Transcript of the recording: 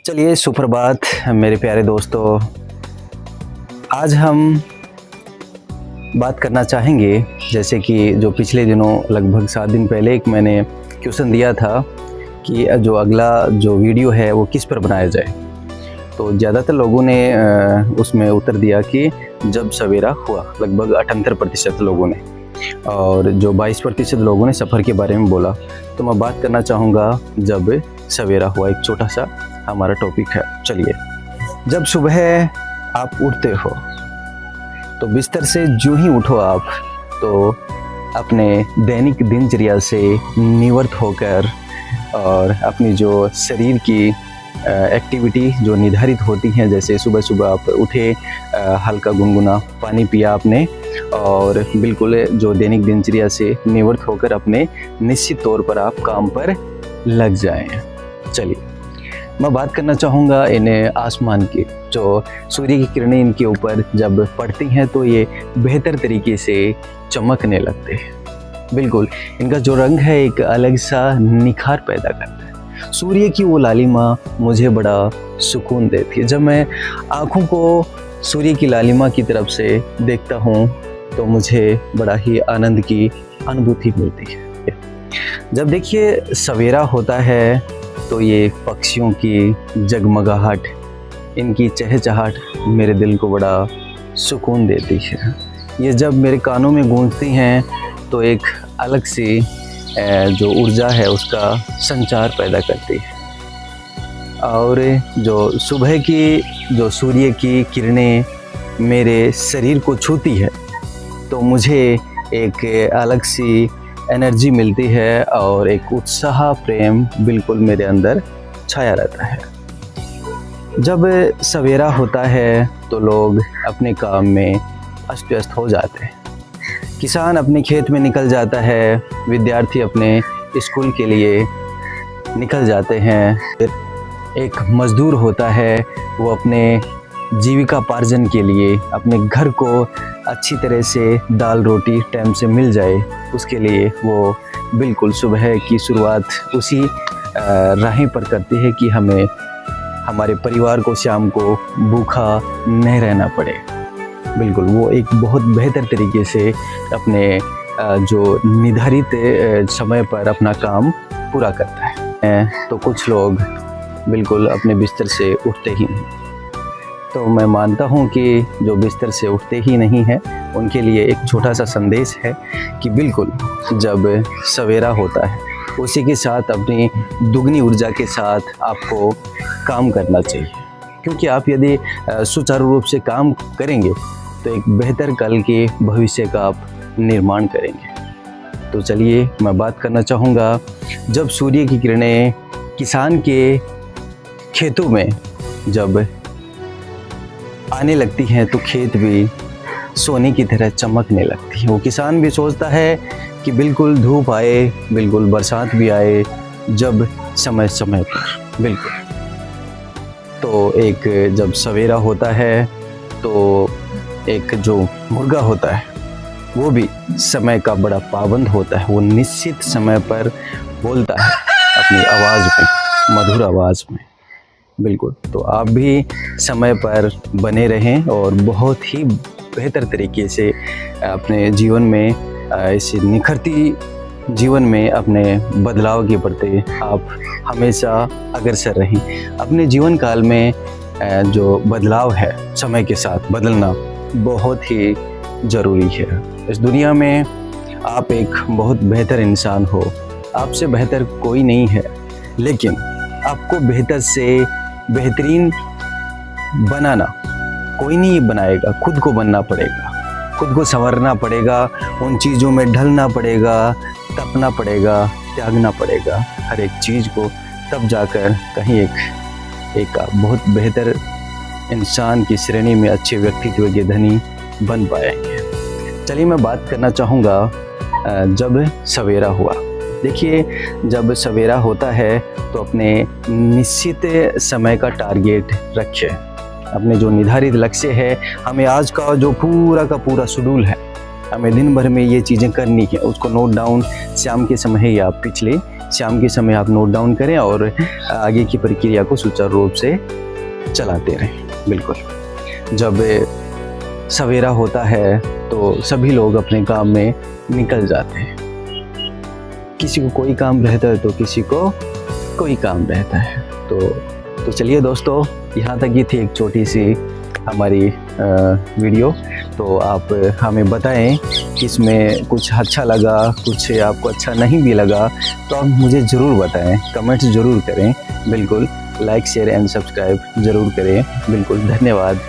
चलिए सुप्रभात मेरे प्यारे दोस्तों। आज हम बात करना चाहेंगे, जैसे कि जो पिछले दिनों लगभग 7 दिन पहले एक मैंने क्वेश्चन दिया था कि जो अगला जो वीडियो है वो किस पर बनाया जाए। तो ज़्यादातर लोगों ने उसमें उत्तर दिया कि जब सवेरा हुआ, लगभग 78% लोगों ने, और जो 22% लोगों ने सफ़र के बारे में बोला। तो मैं बात करना चाहूँगा जब सवेरा हुआ, एक छोटा सा हमारा टॉपिक है। चलिए, जब सुबह आप उठते हो तो बिस्तर से जो ही उठो आप, तो अपने दैनिक दिनचर्या से निवृत्त होकर और अपनी जो शरीर की एक्टिविटी जो निर्धारित होती हैं, जैसे सुबह सुबह आप उठे, हल्का गुनगुना पानी पिया आपने, और बिल्कुल जो दैनिक दिनचर्या से निवृत्त होकर अपने निश्चित तौर पर आप काम पर लग जाएं। चलिए, मैं बात करना चाहूँगा इन्हें आसमान की, जो सूर्य की किरणें इनके ऊपर जब पड़ती हैं तो ये बेहतर तरीके से चमकने लगते हैं। बिल्कुल, इनका जो रंग है एक अलग सा निखार पैदा करता है। सूर्य की वो लालिमा मुझे बड़ा सुकून देती है। जब मैं आँखों को सूर्य की लालिमा की तरफ से देखता हूँ तो मुझे बड़ा ही आनंद की अनुभूति मिलती है। जब देखिए सवेरा होता है तो ये पक्षियों की जगमगाहट, इनकी चहचहाट मेरे दिल को बड़ा सुकून देती है। ये जब मेरे कानों में गूंजती हैं तो एक अलग सी जो ऊर्जा है उसका संचार पैदा करती है। और जो सुबह की जो सूर्य की किरणें मेरे शरीर को छूती है तो मुझे एक अलग सी एनर्जी मिलती है और एक उत्साह, प्रेम बिल्कुल मेरे अंदर छाया रहता है। जब सवेरा होता है तो लोग अपने काम में अस्त व्यस्त हो जाते हैं। किसान अपने खेत में निकल जाता है, विद्यार्थी अपने स्कूल के लिए निकल जाते हैं, एक मज़दूर होता है वो अपने जीविकापार्जन के लिए, अपने घर को अच्छी तरह से दाल रोटी टाइम से मिल जाए उसके लिए वो बिल्कुल सुबह की शुरुआत उसी राहें पर करती है कि हमें हमारे परिवार को शाम को भूखा नहीं रहना पड़े। बिल्कुल, वो एक बहुत बेहतर तरीके से अपने जो निर्धारित समय पर अपना काम पूरा करता है। तो कुछ लोग बिल्कुल अपने बिस्तर से उठते ही नहीं। तो मैं मानता हूँ कि जो बिस्तर से उठते ही नहीं हैं उनके लिए एक छोटा सा संदेश है कि बिल्कुल जब सवेरा होता है उसी के साथ अपनी दुगनी ऊर्जा के साथ आपको काम करना चाहिए, क्योंकि आप यदि सुचारू रूप से काम करेंगे तो एक बेहतर कल के भविष्य का आप निर्माण करेंगे। तो चलिए, मैं बात करना चाहूँगा जब सूर्य की किरणें किसान के खेतों में जब आने लगती हैं तो खेत भी सोने की तरह चमकने लगती है। वो किसान भी सोचता है कि बिल्कुल धूप आए, बिल्कुल बरसात भी आए, जब समय समय पर। बिल्कुल, तो एक जब सवेरा होता है तो एक जो मुर्गा होता है वो भी समय का बड़ा पाबंद होता है। वो निश्चित समय पर बोलता है अपनी आवाज़ में, मधुर आवाज़ में। बिल्कुल, तो आप भी समय पर बने रहें और बहुत ही बेहतर तरीके से अपने जीवन में, इस निखरती जीवन में अपने बदलाव के प्रति आप हमेशा अग्रसर रहें। अपने जीवन काल में जो बदलाव है समय के साथ बदलना बहुत ही ज़रूरी है। इस दुनिया में आप एक बहुत बेहतर इंसान हो, आपसे बेहतर कोई नहीं है, लेकिन आपको बेहतर से बेहतरीन बनाना कोई नहीं बनाएगा, खुद को बनना पड़ेगा, खुद को संवरना पड़ेगा, उन चीज़ों में ढलना पड़ेगा, तपना पड़ेगा, त्यागना पड़ेगा हर एक चीज़ को, तब जाकर कहीं एक बहुत बेहतर इंसान की श्रेणी में अच्छे व्यक्तित्व के धनी बन पाएंगे। चलिए, मैं बात करना चाहूँगा जब सवेरा हुआ। देखिए, जब सवेरा होता है तो अपने निश्चित समय का टारगेट रखें। अपने जो निर्धारित लक्ष्य है, हमें आज का जो पूरा का पूरा शेड्यूल है, हमें दिन भर में ये चीज़ें करनी है, उसको नोट डाउन शाम के समय या पिछले शाम के समय आप नोट डाउन करें और आगे की प्रक्रिया को सुचारू रूप से चलाते रहें। बिल्कुल, जब सवेरा होता है तो सभी लोग अपने काम में निकल जाते हैं। किसी को कोई काम रहता है तो किसी को कोई काम रहता है। तो चलिए दोस्तों, यहाँ तक ही थी एक छोटी सी हमारी वीडियो। तो आप हमें बताएं कि इसमें कुछ अच्छा लगा, कुछ आपको अच्छा नहीं भी लगा, तो आप मुझे ज़रूर बताएं, कमेंट्स ज़रूर करें। बिल्कुल, लाइक शेयर एंड सब्सक्राइब ज़रूर करें। बिल्कुल, धन्यवाद।